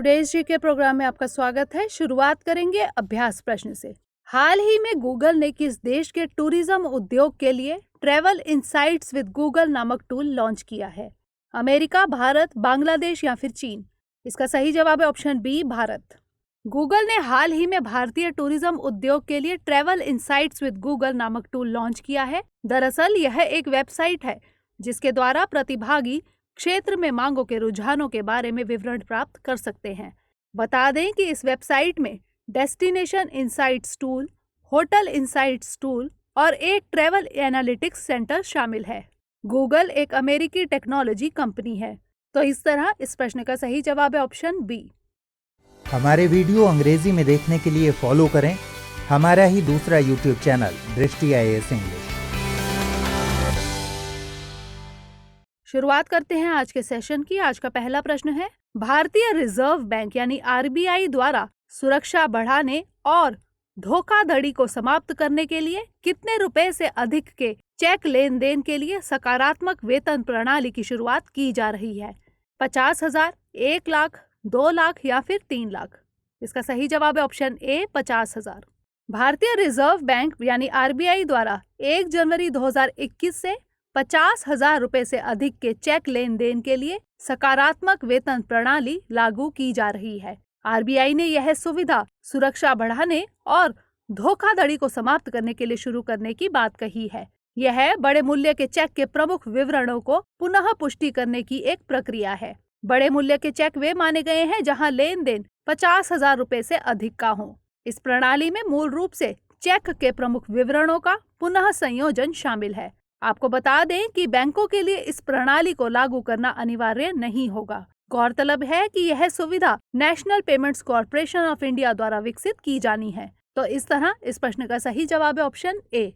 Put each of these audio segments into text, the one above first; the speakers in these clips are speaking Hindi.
टुडेज जीके प्रोग्राम में आपका स्वागत है। शुरुआत करेंगे अभ्यास प्रश्न से। हाल ही में गूगल ने किस देश के टूरिज्म उद्योग के लिए ट्रैवल इनसाइट्स विद गूगल नामक टूल लॉन्च किया है? अमेरिका, भारत, बांग्लादेश या फिर चीन? इसका सही जवाब है ऑप्शन बी, भारत। गूगल ने हाल ही में भारतीय टूरिज्म उद्योग के लिए ट्रैवल इनसाइट्स विद गूगल नामक टूल लॉन्च किया है। दरअसल यह एक वेबसाइट है जिसके द्वारा प्रतिभागी क्षेत्र में मांगों के रुझानों के बारे में विवरण प्राप्त कर सकते हैं। बता दें कि इस वेबसाइट में destination insights tool, hotel insights tool और एक ट्रैवल एनालिटिक्स सेंटर शामिल है। गूगल एक अमेरिकी टेक्नोलॉजी कंपनी है। तो इस तरह इस प्रश्न का सही जवाब है ऑप्शन बी। हमारे वीडियो अंग्रेजी में देखने के लिए फॉलो करें हमारा ही दूसरा यूट्यूब चैनल दृष्टि IAS इंग्लिश। शुरुआत करते हैं आज के सेशन की। आज का पहला प्रश्न है, भारतीय रिजर्व बैंक यानी RBI द्वारा सुरक्षा बढ़ाने और धोखाधड़ी को समाप्त करने के लिए कितने रुपए से अधिक के चेक लेन देन के लिए सकारात्मक वेतन प्रणाली की शुरुआत की जा रही है? 50,000, 1 लाख, 2 लाख या फिर 3 लाख? इसका सही जवाब है ऑप्शन ए, 50,000। भारतीय रिजर्व बैंक यानी RBI द्वारा 1 जनवरी 2021 से 50,000 रुपए से अधिक के चेक लेन देन के लिए सकारात्मक वेतन प्रणाली लागू की जा रही है। RBI ने यह सुविधा सुरक्षा बढ़ाने और धोखाधड़ी को समाप्त करने के लिए शुरू करने की बात कही है। यह बड़े मूल्य के चेक के प्रमुख विवरणों को पुनः पुष्टि करने की एक प्रक्रिया है। बड़े मूल्य के चेक वे माने गए हैं जहां लेन देन 50,000 रुपए से अधिक का हो। इस प्रणाली में मूल रूप से चेक के प्रमुख विवरणों का पुनः संयोजन शामिल है। आपको बता दें कि बैंकों के लिए इस प्रणाली को लागू करना अनिवार्य नहीं होगा। गौरतलब है कि यह सुविधा national payments corporation of India द्वारा विकसित की जानी है। तो इस तरह इस प्रश्न का सही जवाब है ऑप्शन ए।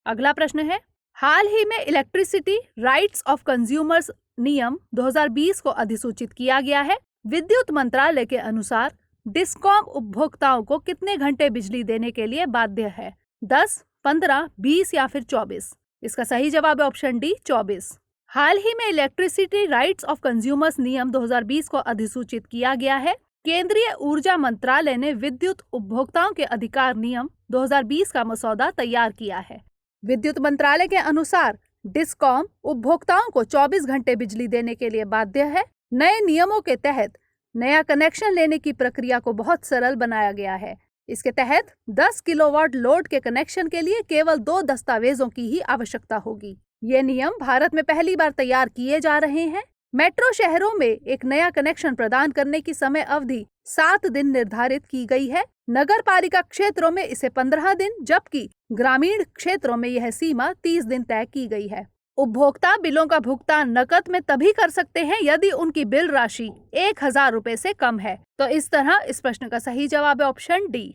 अगला प्रश्न है, हाल ही में इलेक्ट्रिसिटी राइट्स ऑफ कंज्यूमर्स नियम 2020 को अधिसूचित किया गया है। विद्युत मंत्रालय के अनुसार डिस्कॉम उपभोक्ताओं को कितने घंटे बिजली देने के लिए बाध्य है? 10, 15, 20 या फिर 24? इसका सही जवाब है ऑप्शन डी, 24। हाल ही में इलेक्ट्रिसिटी राइट्स ऑफ कंज्यूमर्स नियम 2020 को अधिसूचित किया गया है। केंद्रीय ऊर्जा मंत्रालय ने विद्युत उपभोक्ताओं के अधिकार नियम 2020 का मसौदा तैयार किया है। विद्युत मंत्रालय के अनुसार डिस्कॉम उपभोक्ताओं को 24 घंटे बिजली देने के लिए बाध्य है। नए नियमों के तहत नया कनेक्शन लेने की प्रक्रिया को बहुत सरल बनाया गया है। इसके तहत 10 किलोवाट लोड के कनेक्शन के लिए केवल 2 दस्तावेजों की ही आवश्यकता होगी। ये नियम भारत में पहली बार तैयार किए जा रहे हैं। मेट्रो शहरों में एक नया कनेक्शन प्रदान करने की समय अवधि 7 दिन निर्धारित की गई है। नगर पालिका क्षेत्रों में इसे 15 दिन, जबकि ग्रामीण क्षेत्रों में यह सीमा 30 दिन तय की गई है। उपभोक्ता बिलों का भुगतान नकद में तभी कर सकते हैं यदि उनकी बिल राशि 1,000 रुपए से कम है। तो इस तरह इस प्रश्न का सही जवाब है ऑप्शन डी।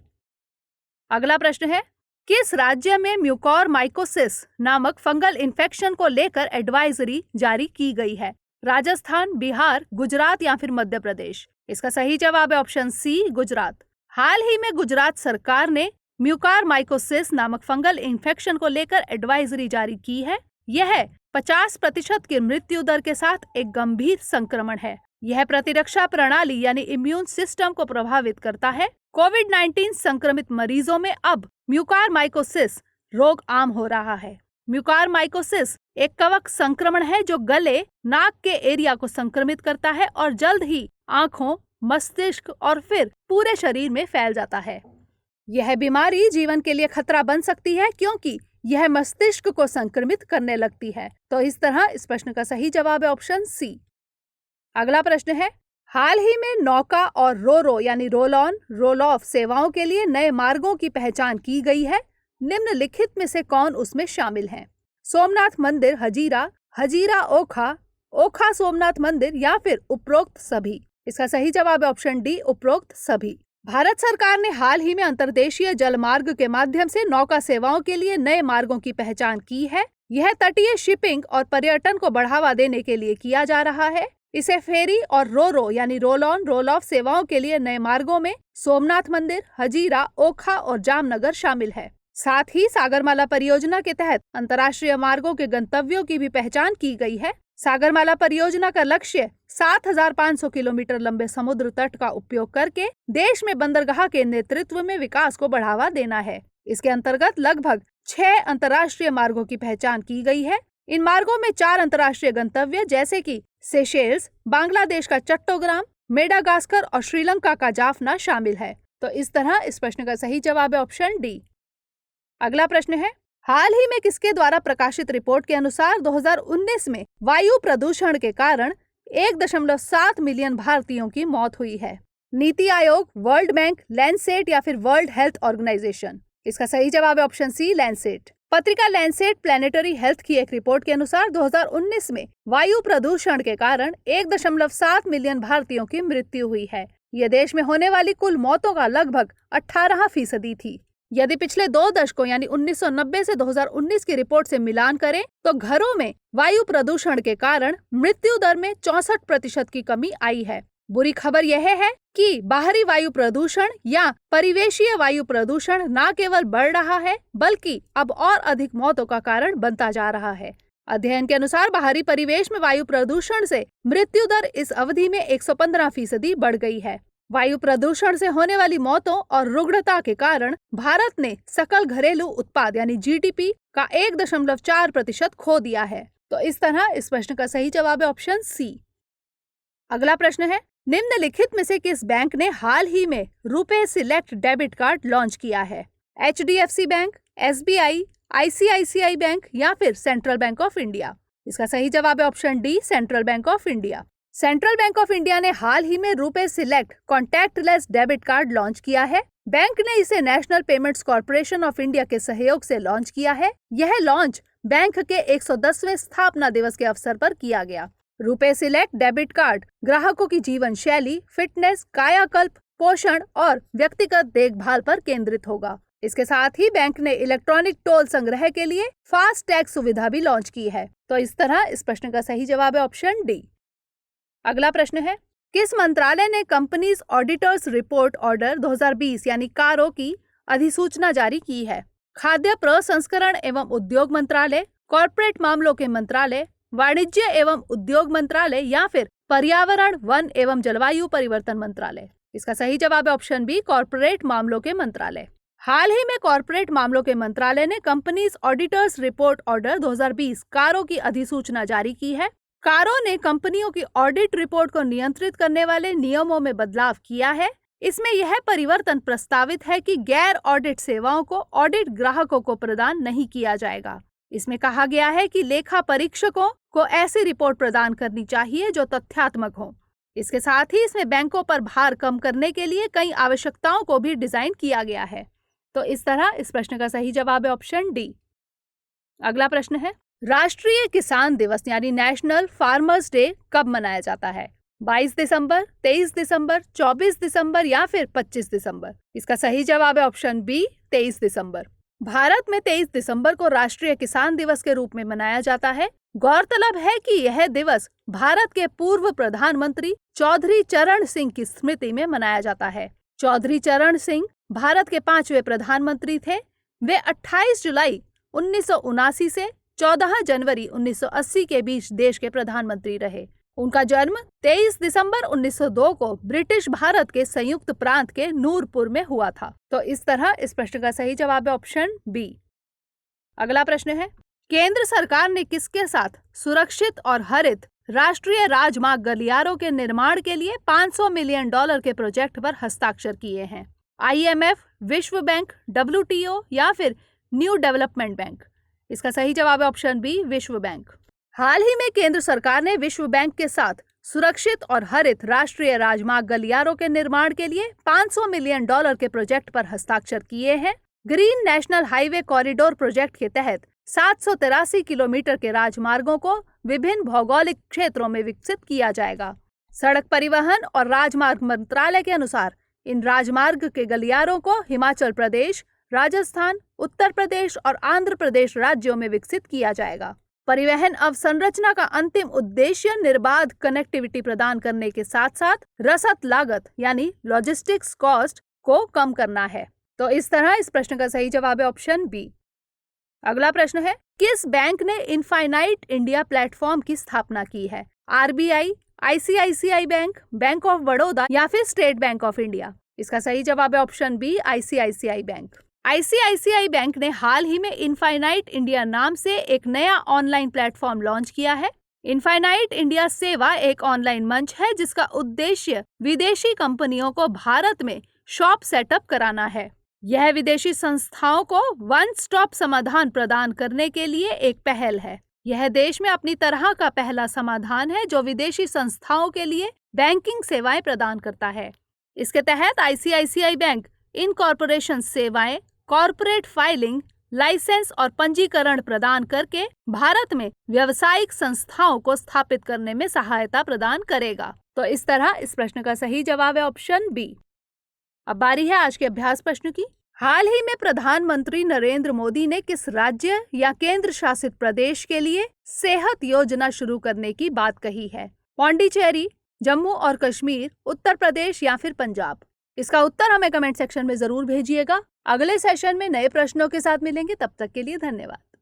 अगला प्रश्न है, किस राज्य में म्यूकोरमाइकोसिस नामक फंगल इन्फेक्शन को लेकर एडवाइजरी जारी की गई है? राजस्थान, बिहार, गुजरात या फिर मध्य प्रदेश? इसका सही जवाब है ऑप्शन सी, गुजरात। हाल ही में गुजरात सरकार ने म्यूकोरमाइकोसिस नामक फंगल इन्फेक्शन को लेकर एडवाइजरी जारी की है। यह 50% की मृत्यु दर के साथ एक गंभीर संक्रमण है। यह प्रतिरक्षा प्रणाली यानी इम्यून सिस्टम को प्रभावित करता है। कोविड-19 संक्रमित मरीजों में अब म्यूकोरमाइकोसिस रोग आम हो रहा है। म्यूकोरमाइकोसिस एक कवक संक्रमण है जो गले, नाक के एरिया को संक्रमित करता है और जल्द ही आंखों, मस्तिष्क और फिर पूरे शरीर में फैल जाता है। यह बीमारी जीवन के लिए खतरा बन सकती है क्योंकि यह मस्तिष्क को संक्रमित करने लगती है। तो इस तरह इस प्रश्न का सही जवाब है ऑप्शन सी। अगला प्रश्न है, हाल ही में नौका और रोरो यानी रोल ऑन रोल ऑफ सेवाओं के लिए नए मार्गों की पहचान की गई है। निम्नलिखित में से कौन उसमें शामिल हैं? सोमनाथ मंदिर हजीरा, हजीरा ओखा, ओखा सोमनाथ मंदिर या फिर उपरोक्त सभी? इसका सही जवाब है ऑप्शन डी, उपरोक्त सभी। भारत सरकार ने हाल ही में अंतर्देशीय जल मार्ग के माध्यम से नौका सेवाओं के लिए नए मार्गों की पहचान की है। यह तटीय शिपिंग और पर्यटन को बढ़ावा देने के लिए किया जा रहा है। इसे फेरी और रोरो यानी रोल ऑन रोल ऑफ सेवाओं के लिए नए मार्गों में सोमनाथ मंदिर, हजीरा, ओखा और जामनगर शामिल है। साथ ही सागरमाला परियोजना के तहत अंतर्राष्ट्रीय मार्गों के गंतव्यों की भी पहचान की गई है। सागरमाला परियोजना का लक्ष्य 7,500 किलोमीटर लंबे समुद्र तट का उपयोग करके देश में बंदरगाह के नेतृत्व में विकास को बढ़ावा देना है। इसके अंतर्गत लगभग 6 अंतर्राष्ट्रीय मार्गों की पहचान की गई है। इन मार्गों में 4 अंतर्राष्ट्रीय गंतव्य जैसे कि सेशेल्स, बांग्लादेश का चट्टोग्राम, मेडागास्कर और श्रीलंका का जाफना शामिल है। तो इस तरह इस प्रश्न का सही जवाब है ऑप्शन डी। अगला प्रश्न है, हाल ही में किसके द्वारा प्रकाशित रिपोर्ट के अनुसार 2019 में वायु प्रदूषण के कारण 1.7 मिलियन भारतीयों की मौत हुई है? NITI Aayog, world bank, Lancet या फिर वर्ल्ड हेल्थ ऑर्गेनाइजेशन? इसका सही जवाब है ऑप्शन सी, लैंसेट। पत्रिका लैंसेट प्लैनेटरी हेल्थ की एक रिपोर्ट के अनुसार 2019 में वायु प्रदूषण के कारण 1.7 मिलियन भारतीयों की मृत्यु हुई है। यह देश में होने वाली कुल मौतों का लगभग 18% थी। यदि पिछले 2 दशकों यानी 1990 से 2019 की रिपोर्ट से मिलान करें तो घरों में वायु प्रदूषण के कारण मृत्यु दर में 64% की कमी आई है। बुरी खबर यह है कि बाहरी वायु प्रदूषण या परिवेशीय वायु प्रदूषण न केवल बढ़ रहा है बल्कि अब और अधिक मौतों का कारण बनता जा रहा है। अध्ययन के अनुसार बाहरी परिवेश में वायु प्रदूषण से मृत्यु दर इस अवधि में 115% बढ़ गई है। वायु प्रदूषण से होने वाली मौतों और रुग्णता के कारण भारत ने सकल घरेलू उत्पाद यानी जीडीपी का 1.4% खो दिया है। तो इस तरह इस प्रश्न का सही जवाब है ऑप्शन सी। अगला प्रश्न है, निम्नलिखित में से किस बैंक ने हाल ही में RuPay select debit card launch किया है? HDFC bank, SBI, ICICI bank या फिर सेंट्रल बैंक ऑफ इंडिया? इसका सही जवाब है option D, central bank of India. Central bank of India ने हाल ही में RuPay select contactless debit card launch किया है। बैंक ने इसे national payments corporation of India के सहयोग से लॉन्च किया है। यह लॉन्च बैंक के 110वें स्थापना दिवस के अवसर पर किया गया। रुपे सिलेक्ट डेबिट कार्ड ग्राहकों की जीवन शैली, फिटनेस, कायाकल्प, पोषण और व्यक्तिगत देखभाल पर केंद्रित होगा। इसके साथ ही बैंक ने इलेक्ट्रॉनिक टोल संग्रह के लिए फास्ट टैग सुविधा भी लॉन्च की है। तो इस तरह इस प्रश्न का सही जवाब है ऑप्शन डी। अगला प्रश्न है, किस मंत्रालय ने कंपनीज ऑडिटर्स रिपोर्ट ऑर्डर 2020 यानी कारो की अधिसूचना जारी की है? खाद्य प्रसंस्करण एवं उद्योग मंत्रालय, कॉर्पोरेट मामलों के मंत्रालय, वाणिज्य एवं उद्योग मंत्रालय या फिर पर्यावरण, वन एवं जलवायु परिवर्तन मंत्रालय? इसका सही जवाब है ऑप्शन बी, कॉर्पोरेट मामलों के मंत्रालय। हाल ही में कॉर्पोरेट मामलों के मंत्रालय ने कंपनीज ऑडिटर्स रिपोर्ट ऑर्डर 2020 कारो की अधिसूचना जारी की है। कारो ने कंपनियों की ऑडिट रिपोर्ट को नियंत्रित करने वाले नियमों में बदलाव किया है। इसमें यह परिवर्तन प्रस्तावित है कि गैर ऑडिट सेवाओं को ऑडिट ग्राहकों को प्रदान नहीं किया जाएगा। इसमें कहा गया है कि लेखा परीक्षकों को ऐसी रिपोर्ट प्रदान करनी चाहिए जो तथ्यात्मक हो। इसके साथ ही इसमें बैंकों पर भार कम करने के लिए कई आवश्यकताओं को भी डिजाइन किया गया है। तो इस तरह इस प्रश्न का सही जवाब है ऑप्शन डी। अगला प्रश्न है, राष्ट्रीय किसान दिवस यानी नेशनल फार्मर्स डे कब मनाया जाता है? 22 दिसंबर, 23 दिसंबर, 24 दिसंबर या फिर 25 दिसंबर? इसका सही जवाब है ऑप्शन बी, 23 दिसंबर। भारत में 23 दिसंबर को राष्ट्रीय किसान दिवस के रूप में मनाया जाता है। गौरतलब है कि यह दिवस भारत के पूर्व प्रधानमंत्री चौधरी चरण सिंह की स्मृति में मनाया जाता है। चौधरी चरण सिंह भारत के 5वें प्रधानमंत्री थे। वे 28 जुलाई 1979 से 14 जनवरी 1980 के बीच देश के प्रधानमंत्री रहे। उनका जन्म 23 दिसंबर 1902 को ब्रिटिश भारत के संयुक्त प्रांत के नूरपुर में हुआ था। तो इस तरह इस प्रश्न का सही जवाब है ऑप्शन बी। अगला प्रश्न है, केंद्र सरकार ने किसके साथ सुरक्षित और हरित राष्ट्रीय राजमार्ग गलियारों के निर्माण के लिए $500 मिलियन के प्रोजेक्ट पर हस्ताक्षर किए हैं? IMF, विश्व बैंक, WTO या फिर न्यू डेवलपमेंट बैंक? इसका सही जवाब है ऑप्शन बी, विश्व बैंक। हाल ही में केंद्र सरकार ने विश्व बैंक के साथ सुरक्षित और हरित राष्ट्रीय राजमार्ग गलियारों के निर्माण के लिए $500 मिलियन के प्रोजेक्ट पर हस्ताक्षर किए हैं। Green national highway corridor project के तहत 783 किलोमीटर के राजमार्गों को विभिन्न भौगोलिक क्षेत्रों में विकसित किया जाएगा। सड़क परिवहन और राजमार्ग मंत्रालय के अनुसार इन राजमार्ग के गलियारों को हिमाचल प्रदेश, राजस्थान, उत्तर प्रदेश और आंध्र प्रदेश राज्यों में विकसित किया जाएगा। परिवहन अवसंरचना का अंतिम उद्देश्य निर्बाध कनेक्टिविटी प्रदान करने के साथ साथ रसद लागत यानी लॉजिस्टिक्स कॉस्ट को कम करना है। तो इस तरह इस प्रश्न का सही जवाब है ऑप्शन बी। अगला प्रश्न है, किस बैंक ने इनफाइनाइट इंडिया प्लेटफॉर्म की स्थापना की है? RBI, ICICI bank, bank of Baroda या फिर स्टेट बैंक ऑफ इंडिया? इसका सही जवाब है option B, ICICI bank. ICICI bank ने हाल ही में इनफाइनाइट इंडिया नाम से एक नया ऑनलाइन प्लेटफॉर्म लॉन्च किया है। इनफाइनाइट इंडिया सेवा एक ऑनलाइन मंच है जिसका उद्देश्य विदेशी कंपनियों को भारत में शॉप सेटअप कराना है। यह विदेशी संस्थाओं को वन स्टॉप समाधान प्रदान करने के लिए एक पहल है। यह देश में अपनी तरह का पहला समाधान है जो विदेशी संस्थाओं के लिए बैंकिंग सेवाएं प्रदान करता है। इसके तहत आईसीआईसीआई बैंक इनकॉर्पोरेशन सेवाएं, कॉर्पोरेट फाइलिंग, लाइसेंस और पंजीकरण प्रदान करके भारत में व्यावसायिक संस्थाओं को स्थापित करने में सहायता प्रदान करेगा। तो इस तरह इस प्रश्न का सही जवाब है ऑप्शन बी। अब बारी है आज के अभ्यास प्रश्न की। हाल ही में प्रधानमंत्री नरेंद्र मोदी ने किस राज्य या केंद्र शासित प्रदेश के लिए सेहत योजना शुरू करने की बात कही है? पौंडीचेरी, जम्मू और कश्मीर, उत्तर प्रदेश या फिर पंजाब? इसका उत्तर हमें कमेंट सेक्शन में जरूर भेजिएगा। अगले सेशन में नए प्रश्नों के साथ मिलेंगे, तब तक के लिए धन्यवाद।